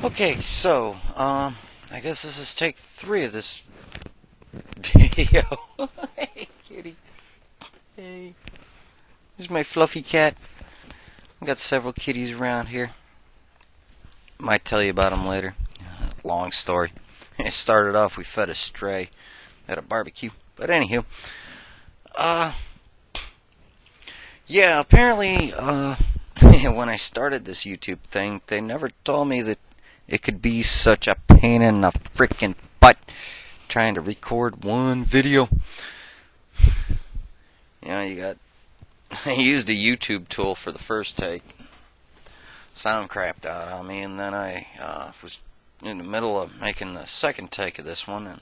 Okay, so, I guess this is take 3 of this video. Hey, kitty. Hey. This is my fluffy cat. I've got several kitties around here. Might tell you about them later. Long story. It started off, we fed a stray at a barbecue. But anywho, yeah, apparently, when I started this YouTube thing, they never told me that it could be such a pain in the frickin' butt trying to record one video. I used a YouTube tool for the first take. Sound crapped out on me, and then I was in the middle of making the second take of this one, and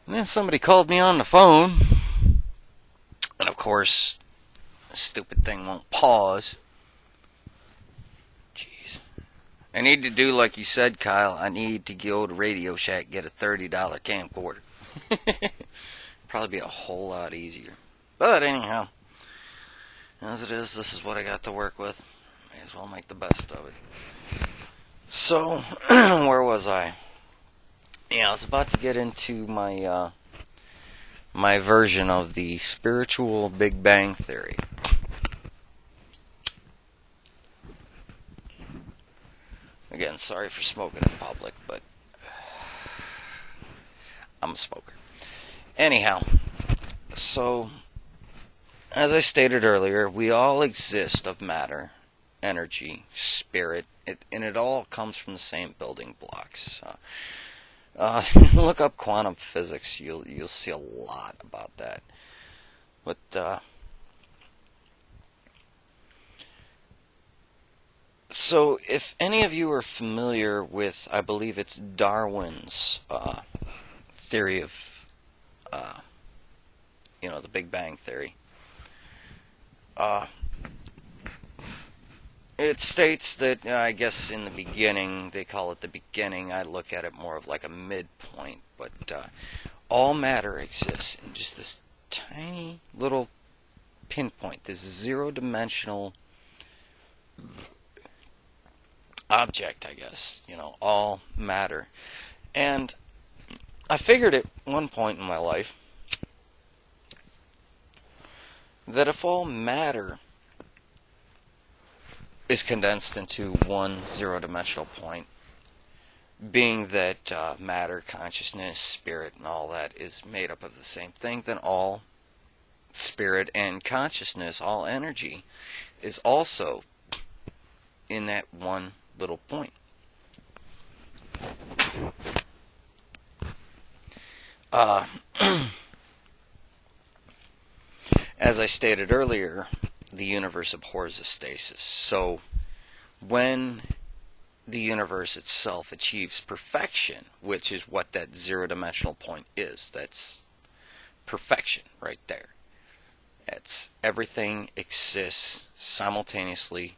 then somebody called me on the phone, and of course, the stupid thing won't pause. Jeez. I need to do like you said, Kyle. I need to go to Radio Shack and get a $30 camcorder. Probably be a whole lot easier. But anyhow, as it is, this is what I got to work with. May as well make the best of it. So, where was I? Yeah, I was about to get into my my version of the spiritual Big Bang Theory. Again, sorry for smoking in public, but I'm a smoker. Anyhow, so, as I stated earlier, we all exist of matter, energy, spirit, and it all comes from the same building blocks. Look up quantum physics, you'll see a lot about that. But, so, if any of you are familiar with, I believe it's Darwin's theory of, the Big Bang Theory, it states that, I guess in the beginning, they call it the beginning, I look at it more of like a midpoint, but all matter exists in just this tiny little pinpoint, this zero-dimensional object, I guess, all matter. And I figured at one point in my life that if all matter is condensed into one zero-dimensional point, being that matter, consciousness, spirit, and all that is made up of the same thing, then all spirit and consciousness, all energy, is also in that one little point. As I stated earlier, the universe abhors a stasis. So, when the universe itself achieves perfection, which is what that zero-dimensional point is, that's perfection right there. It's everything exists simultaneously,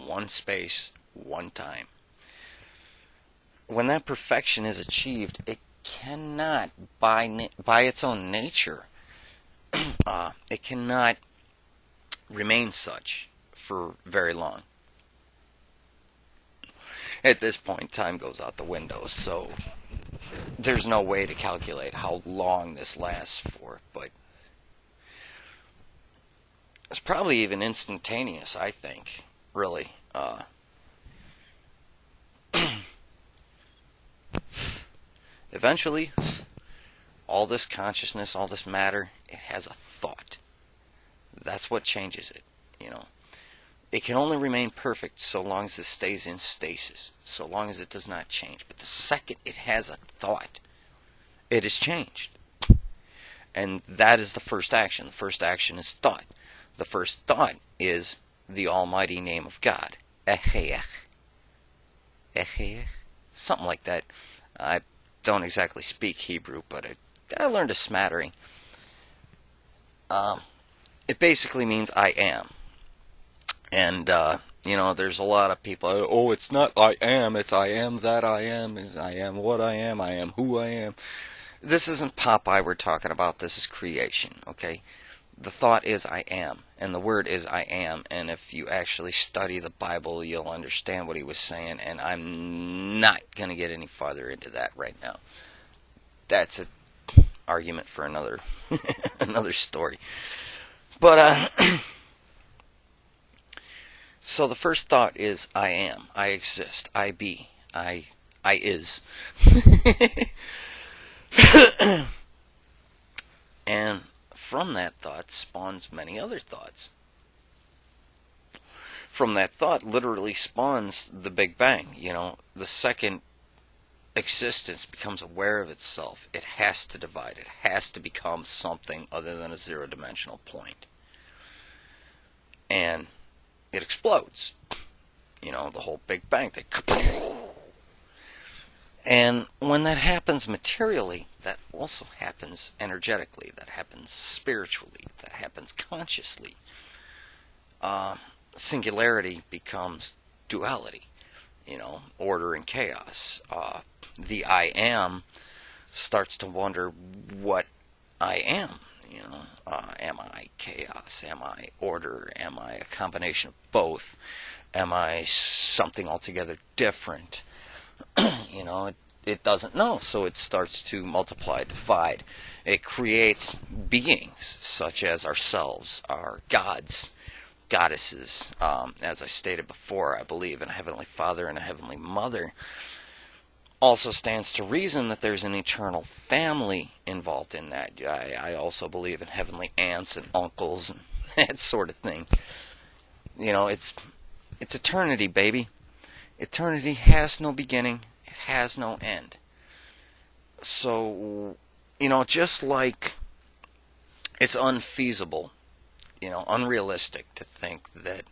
one space, one time. When that perfection is achieved, it cannot, by its own nature, it cannot remain such for very long. At this point, time goes out the window, so there's no way to calculate how long this lasts for, but it's probably even instantaneous, I think, really. Eventually, all this consciousness, all this matter, it has a thought. That's what changes it, It can only remain perfect so long as it stays in stasis, so long as it does not change. But the second it has a thought, it is changed. And that is the first action. The first action is thought. The first thought is the almighty name of God. Echeach. Echeach? Something like that. I don't exactly speak Hebrew, but I learned a smattering. It basically means I am. And, there's a lot of people, oh, it's not I am, it's I am that I am what I am who I am. This isn't Popeye we're talking about, this is creation, okay? The thought is I am, and the word is I am, and if you actually study the Bible, you'll understand what he was saying, and I'm not going to get any farther into that right now. That's an argument for another another story. But so the first thought is I am, I exist, I be, I is. And from that thought spawns many other thoughts. From that thought literally spawns the Big Bang. The second existence becomes aware of itself, it has to divide. It has to become something other than a zero-dimensional point. And it explodes. The whole Big Bang thing. And when that happens materially, that also happens energetically, that happens spiritually, that happens consciously. Singularity becomes duality, order and chaos. The I am starts to wonder what I am. Am I chaos? Am I order? Am I a combination of both? Am I something altogether different? It doesn't know, so it starts to multiply, divide. It creates beings such as ourselves, our gods, goddesses. As I stated before, I believe in a Heavenly Father and a Heavenly Mother. Also stands to reason that there's an eternal family involved in that. I also believe in heavenly aunts and uncles and that sort of thing. It's eternity, baby. Eternity has no beginning. It has no end. So, just like it's unfeasible, unrealistic to think that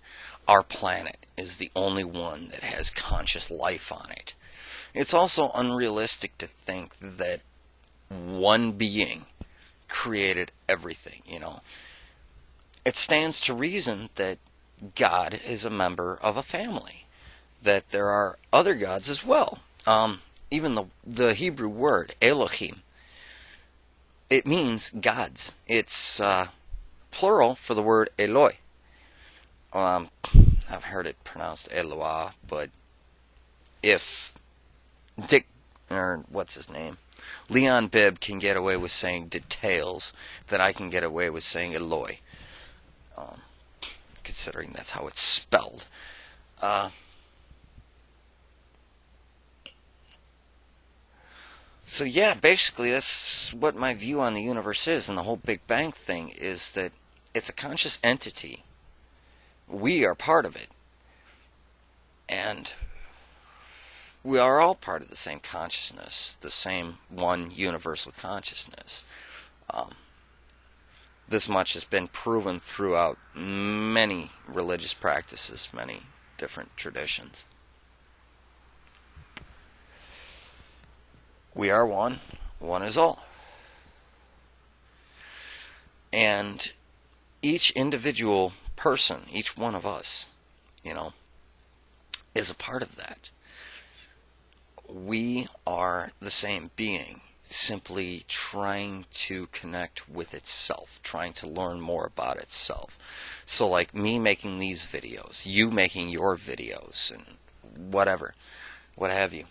our planet is the only one that has conscious life on it. It's also unrealistic to think that one being created everything, It stands to reason that God is a member of a family, that there are other gods as well. Even the Hebrew word, Elohim, it means gods. It's plural for the word Eloi. I've heard it pronounced Eloah, but if Leon Bibb can get away with saying details, then I can get away with saying Eloi, considering that's how it's spelled. So yeah, basically that's what my view on the universe is, and the whole Big Bang thing is that it's a conscious entity. We are part of it. And we are all part of the same consciousness, the same one universal consciousness. This much has been proven throughout many religious practices, many different traditions. We are one. One is all. And each individual person, each one of us, is a part of that. We are the same being, simply trying to connect with itself, trying to learn more about itself. So like me making these videos, you making your videos, and whatever, what have you.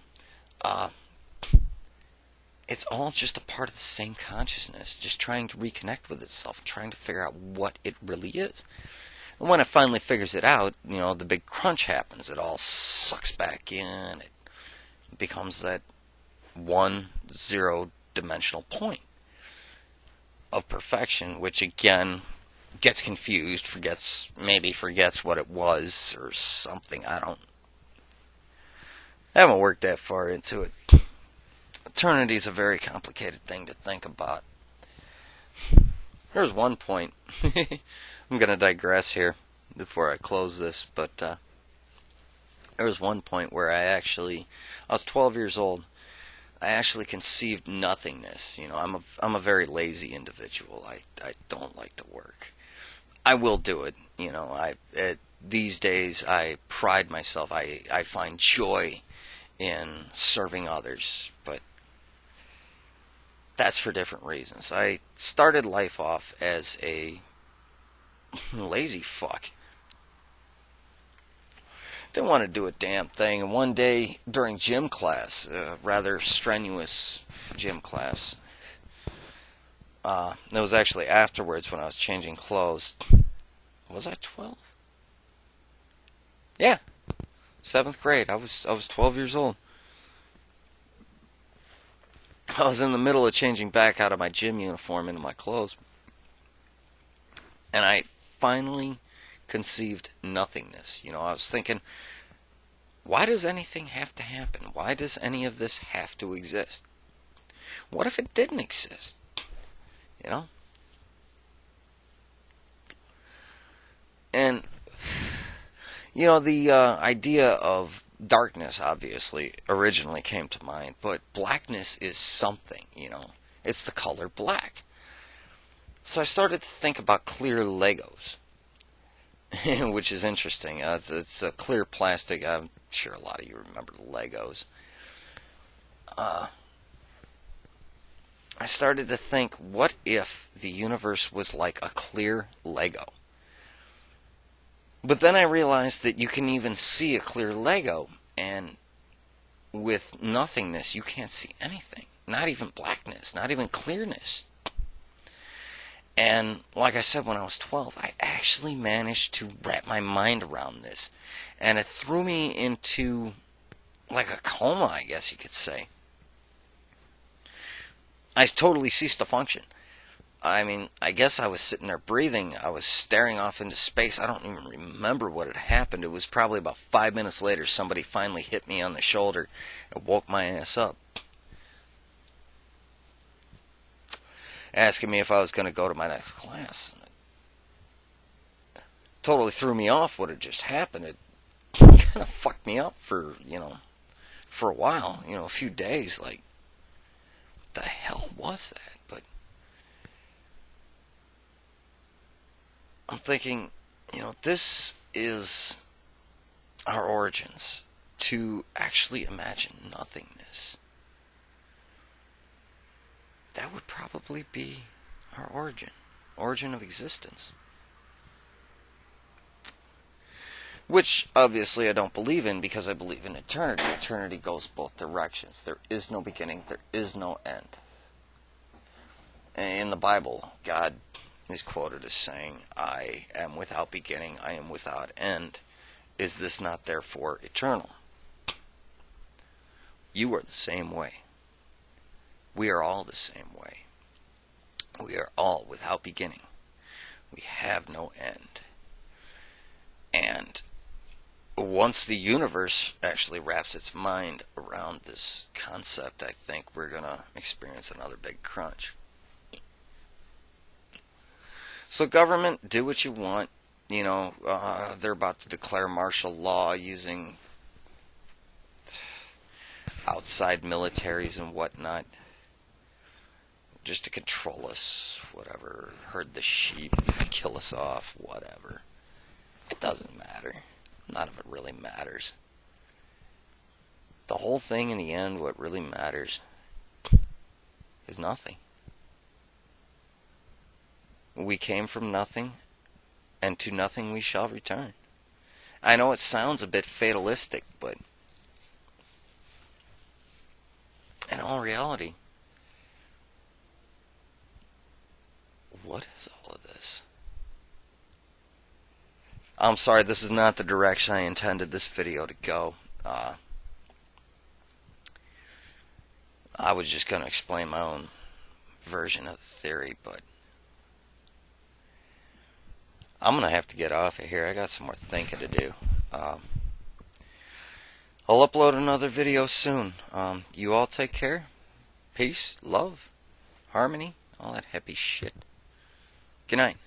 It's all just a part of the same consciousness, just trying to reconnect with itself, trying to figure out what it really is. And when it finally figures it out, the big crunch happens. It all sucks back in. It becomes that one zero-dimensional point of perfection, which again gets confused, forgets what it was or something. I haven't worked that far into it. Eternity is a very complicated thing to think about. There's one point. I'm going to digress here before I close this, but there was one point where I was 12 years old. I actually conceived nothingness. I'm a very lazy individual. I don't like to work. I will do it. These days I pride myself. I find joy in serving others, but that's for different reasons. I started life off as a Lazy fuck. Didn't want to do a damn thing. And one day during gym class, a rather strenuous gym class, it was actually afterwards when I was changing clothes. Was I 12? Yeah, 7th grade. I was 12 years old. I was in the middle of changing back out of my gym uniform into my clothes, and I finally conceived nothingness. You know, I was thinking, why does anything have to happen? Why does any of this have to exist? What if it didn't exist? You know? And, you know, the idea of darkness obviously originally came to mind, but blackness is something, you know. It's the color black. So I started to think about clear Legos, which is interesting. It's a clear plastic. I'm sure a lot of you remember Legos. I started to think, what if the universe was like a clear Lego? But then I realized that you can even see a clear Lego, and with nothingness, you can't see anything. Not even blackness, not even clearness. And like I said, when I was 12, I actually managed to wrap my mind around this. And it threw me into like a coma, I guess you could say. I totally ceased to function. I mean, I guess I was sitting there breathing. I was staring off into space. I don't even remember what had happened. It was probably about 5 minutes later somebody finally hit me on the shoulder and woke my ass up, asking me if I was going to go to my next class. It totally threw me off what had just happened. It kind of fucked me up for, for a while, a few days. Like, what the hell was that? But I'm thinking, this is our origins, to actually imagine nothingness. That would probably be our origin of existence. Which, obviously, I don't believe in, because I believe in eternity. Eternity goes both directions. There is no beginning, there is no end. In the Bible, God is quoted as saying, I am without beginning, I am without end. Is this not therefore eternal? You are the same way. We are all the same way. We are all without beginning. We have no end. And once the universe actually wraps its mind around this concept, I think we're going to experience another big crunch. So government, do what you want. They're about to declare martial law using outside militaries and whatnot, just to control us, whatever, herd the sheep, kill us off, whatever. It doesn't matter. None of it really matters. The whole thing in the end, what really matters is nothing. We came from nothing, and to nothing we shall return. I know it sounds a bit fatalistic, but in all reality, what is all of this? I'm sorry, this is not the direction I intended this video to go. I was just going to explain my own version of the theory, but I'm going to have to get off of here. I got some more thinking to do. I'll upload another video soon. You all take care. Peace, love, harmony, all that happy shit. Good night.